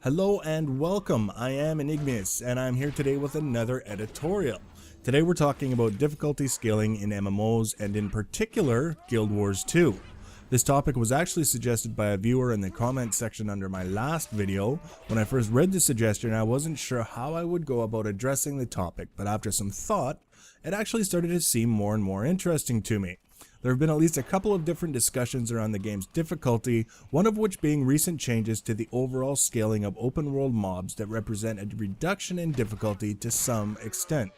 Hello and welcome, I am Enigmius and I'm here today with another editorial. Today we're talking about difficulty scaling in MMOs and in particular Guild Wars 2. This topic was actually suggested by a viewer in the comment section under my last video. When I first read the suggestion I wasn't sure how I would go about addressing the topic, but after some thought, it actually started to seem more and more interesting to me. There have been at least a couple of different discussions around the game's difficulty, one of which being recent changes to the overall scaling of open world mobs that represent a reduction in difficulty to some extent.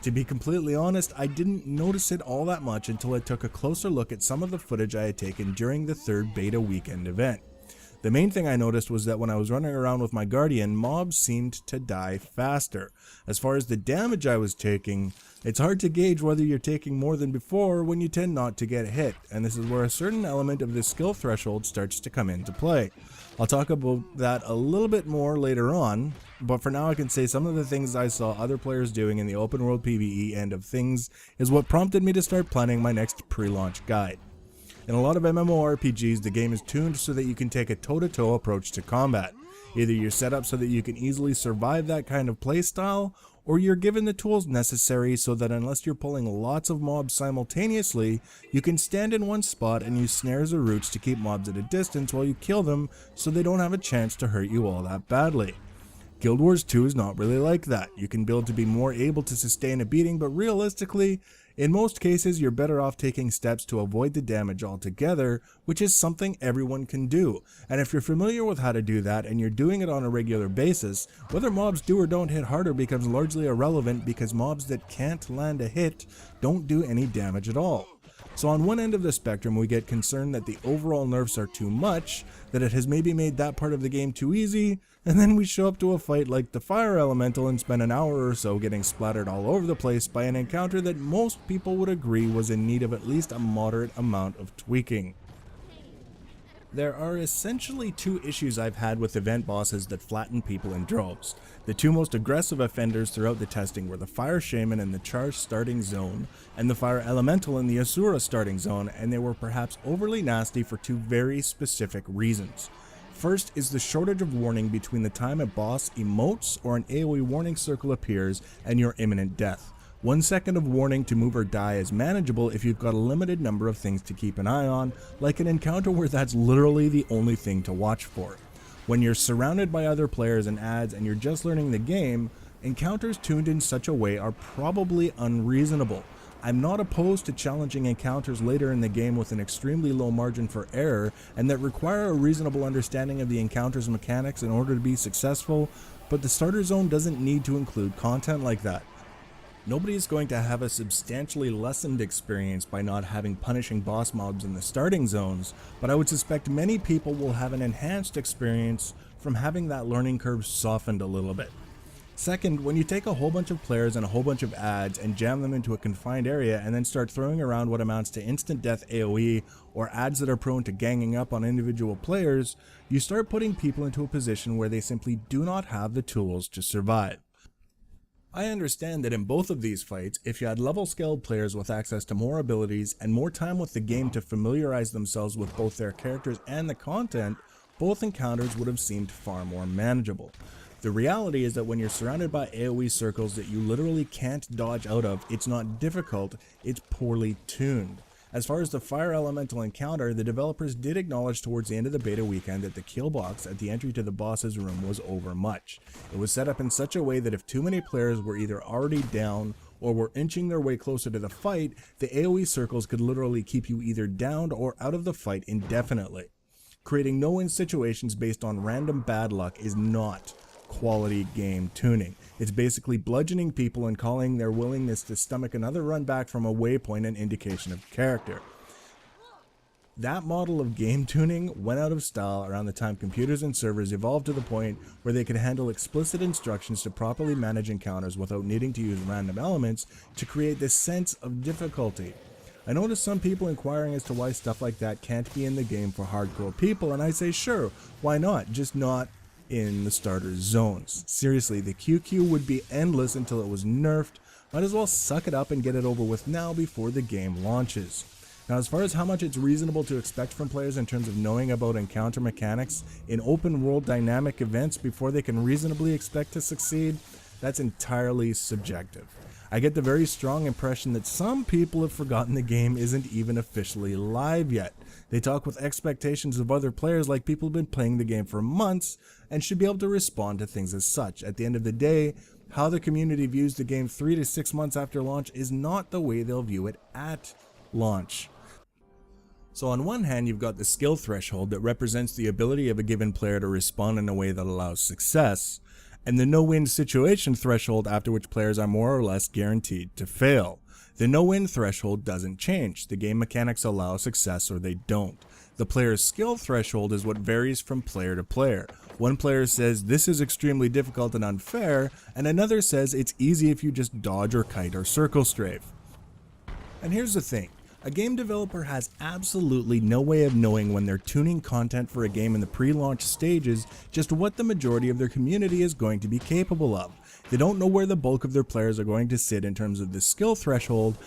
To be completely honest, I didn't notice it all that much until I took a closer look at some of the footage I had taken during the third beta weekend event. The main thing I noticed was that when I was running around with my Guardian, mobs seemed to die faster. As far as the damage I was taking, it's hard to gauge whether you're taking more than before when you tend not to get hit, and this is where a certain element of the skill threshold starts to come into play. I'll talk about that a little bit more later on, but for now I can say some of the things I saw other players doing in the open world PvE end of things is what prompted me to start planning my next pre-launch guide. In a lot of MMORPGs, the game is tuned so that you can take a toe-to-toe approach to combat. Either you're set up so that you can easily survive that kind of playstyle, or you're given the tools necessary so that unless you're pulling lots of mobs simultaneously, you can stand in one spot and use snares or roots to keep mobs at a distance while you kill them so they don't have a chance to hurt you all that badly. Guild Wars 2 is not really like that. You can build to be more able to sustain a beating, but realistically, in most cases you're better off taking steps to avoid the damage altogether, which is something everyone can do. And if you're familiar with how to do that and you're doing it on a regular basis, whether mobs do or don't hit harder becomes largely irrelevant because mobs that can't land a hit don't do any damage at all. So on one end of the spectrum we get concerned that the overall nerfs are too much, that it has maybe made that part of the game too easy, and then we show up to a fight like the Fire Elemental and spend an hour or so getting splattered all over the place by an encounter that most people would agree was in need of at least a moderate amount of tweaking. There are essentially two issues I've had with event bosses that flatten people in droves. The two most aggressive offenders throughout the testing were the Fire Shaman in the Charge starting zone and the Fire Elemental in the Asura starting zone, and they were perhaps overly nasty for two very specific reasons. First is the shortage of warning between the time a boss emotes or an AoE warning circle appears and your imminent death. 1 second of warning to move or die is manageable if you've got a limited number of things to keep an eye on, like an encounter where that's literally the only thing to watch for. When you're surrounded by other players and ads and you're just learning the game, encounters tuned in such a way are probably unreasonable. I'm not opposed to challenging encounters later in the game with an extremely low margin for error and that require a reasonable understanding of the encounter's mechanics in order to be successful, but the starter zone doesn't need to include content like that. Nobody is going to have a substantially lessened experience by not having punishing boss mobs in the starting zones, but I would suspect many people will have an enhanced experience from having that learning curve softened a little bit. Second, when you take a whole bunch of players and a whole bunch of ads and jam them into a confined area and then start throwing around what amounts to instant death AoE or ads that are prone to ganging up on individual players, you start putting people into a position where they simply do not have the tools to survive. I understand that in both of these fights, if you had level scaled players with access to more abilities and more time with the game to familiarize themselves with both their characters and the content, both encounters would have seemed far more manageable. The reality is that when you're surrounded by AoE circles that you literally can't dodge out of, it's not difficult, it's poorly tuned. As far as the Fire Elemental encounter, the developers did acknowledge towards the end of the beta weekend that the kill box at the entry to the boss's room was over much. It was set up in such a way that if too many players were either already down or were inching their way closer to the fight, the AoE circles could literally keep you either downed or out of the fight indefinitely. Creating no-win situations based on random bad luck is not quality game tuning. It's basically bludgeoning people and calling their willingness to stomach another run back from a waypoint an indication of character. That model of game tuning went out of style around the time computers and servers evolved to the point where they could handle explicit instructions to properly manage encounters without needing to use random elements to create this sense of difficulty. I noticed some people inquiring as to why stuff like that can't be in the game for hardcore people, and I say sure, why not, just not in the starter zones. Seriously, the QQ would be endless until it was nerfed. Might as well suck it up and get it over with now before the game launches. Now, as far as how much it's reasonable to expect from players in terms of knowing about encounter mechanics in open world dynamic events before they can reasonably expect to succeed, that's entirely subjective. I get the very strong impression that some people have forgotten the game isn't even officially live yet. They talk with expectations of other players like people have been playing the game for months and should be able to respond to things as such. At the end of the day, how the community views the game 3 to 6 months after launch is not the way they'll view it at launch. So on one hand, you've got the skill threshold that represents the ability of a given player to respond in a way that allows success, and the no-win situation threshold after which players are more or less guaranteed to fail. The no-win threshold doesn't change. The game mechanics allow success or they don't. The player's skill threshold is what varies from player to player. One player says this is extremely difficult and unfair, and another says it's easy if you just dodge or kite or circle strafe. And here's the thing. A game developer has absolutely no way of knowing when they're tuning content for a game in the pre-launch stages just what the majority of their community is going to be capable of. They don't know where the bulk of their players are going to sit in terms of the skill threshold,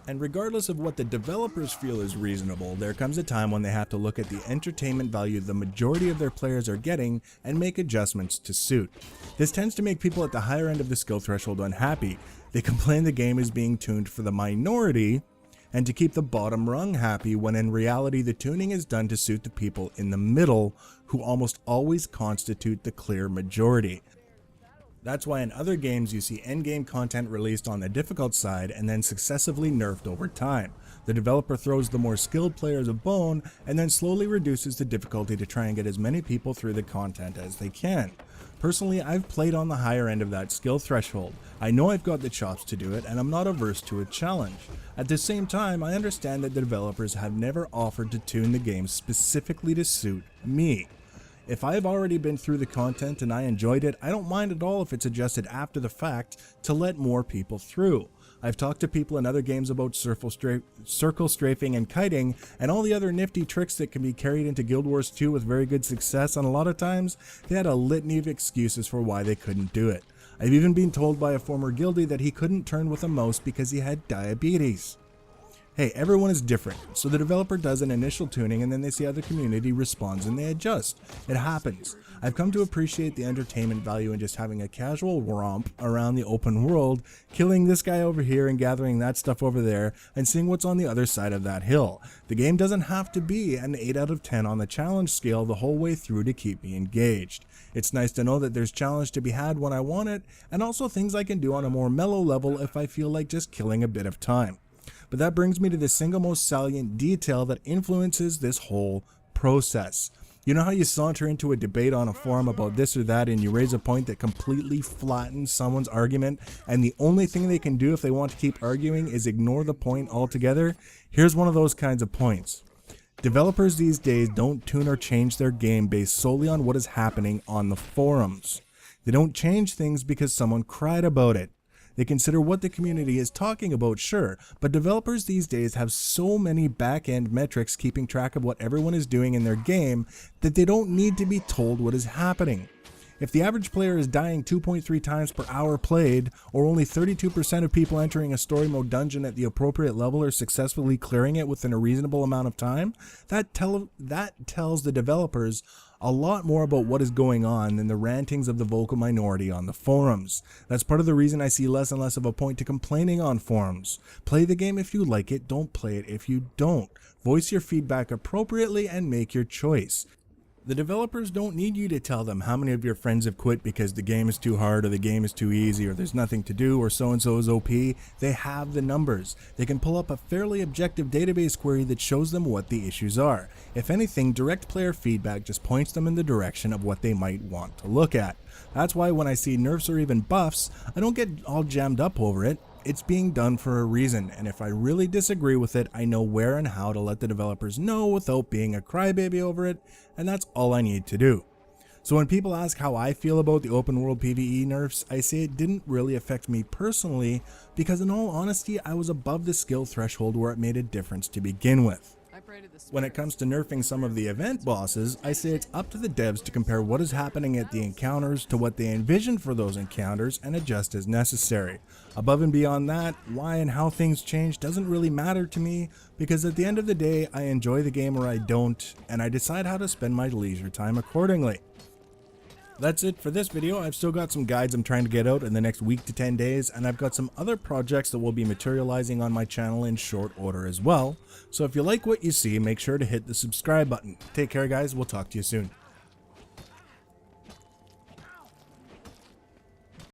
and regardless of what the developers feel is reasonable, there comes a time when they have to look at the entertainment value the majority of their players are getting and make adjustments to suit. This tends to make people at the higher end of the skill threshold unhappy. They complain the game is being tuned for the minority and to keep the bottom rung happy, when in reality the tuning is done to suit the people in the middle, who almost always constitute the clear majority. That's why in other games you see endgame content released on the difficult side and then successively nerfed over time. The developer throws the more skilled players a bone and then slowly reduces the difficulty to try and get as many people through the content as they can. Personally, I've played on the higher end of that skill threshold. I know I've got the chops to do it, and I'm not averse to a challenge. At the same time, I understand that the developers have never offered to tune the game specifically to suit me. If I've already been through the content and I enjoyed it, I don't mind at all if it's adjusted after the fact to let more people through. I've talked to people in other games about circle strafing and kiting and all the other nifty tricks that can be carried into Guild Wars 2 with very good success, and a lot of times they had a litany of excuses for why they couldn't do it. I've even been told by a former guildie that he couldn't turn with a mouse because he had diabetes. Hey, everyone is different, so the developer does an initial tuning and then they see how the community responds and they adjust. It happens. I've come to appreciate the entertainment value in just having a casual romp around the open world, killing this guy over here and gathering that stuff over there and seeing what's on the other side of that hill. The game doesn't have to be an 8 out of 10 on the challenge scale the whole way through to keep me engaged. It's nice to know that there's challenge to be had when I want it, and also things I can do on a more mellow level if I feel like just killing a bit of time. But that brings me to the single most salient detail that influences this whole process. You know how you saunter into a debate on a forum about this or that and you raise a point that completely flattens someone's argument, and the only thing they can do if they want to keep arguing is ignore the point altogether? Here's one of those kinds of points. Developers these days don't tune or change their game based solely on what is happening on the forums. They don't change things because someone cried about it. They consider what the community is talking about, sure, but developers these days have so many back-end metrics keeping track of what everyone is doing in their game that they don't need to be told what is happening. If the average player is dying 2.3 times per hour played, or only 32% of people entering a story mode dungeon at the appropriate level are successfully clearing it within a reasonable amount of time, that tells the developers a lot more about what is going on than the rantings of the vocal minority on the forums. That's part of the reason I see less and less of a point to complaining on forums. Play the game if you like it, don't play it if you don't. Voice your feedback appropriately and make your choice. The developers don't need you to tell them how many of your friends have quit because the game is too hard or the game is too easy or there's nothing to do or so-and-so is OP. They have the numbers. They can pull up a fairly objective database query that shows them what the issues are. If anything, direct player feedback just points them in the direction of what they might want to look at. That's why when I see nerfs or even buffs, I don't get all jammed up over it. It's being done for a reason, and if I really disagree with it, I know where and how to let the developers know without being a crybaby over it, and that's all I need to do. So when people ask how I feel about the open world PvE nerfs, I say it didn't really affect me personally, because in all honesty, I was above the skill threshold where it made a difference to begin with. When it comes to nerfing some of the event bosses, I say it's up to the devs to compare what is happening at the encounters to what they envision for those encounters and adjust as necessary. Above and beyond that, why and how things change doesn't really matter to me, because at the end of the day, I enjoy the game or I don't, and I decide how to spend my leisure time accordingly. That's it for this video. I've still got some guides I'm trying to get out in the next week to 10 days, and I've got some other projects that will be materializing on my channel in short order as well. So if you like what you see, make sure to hit the subscribe button. Take care guys, we'll talk to you soon.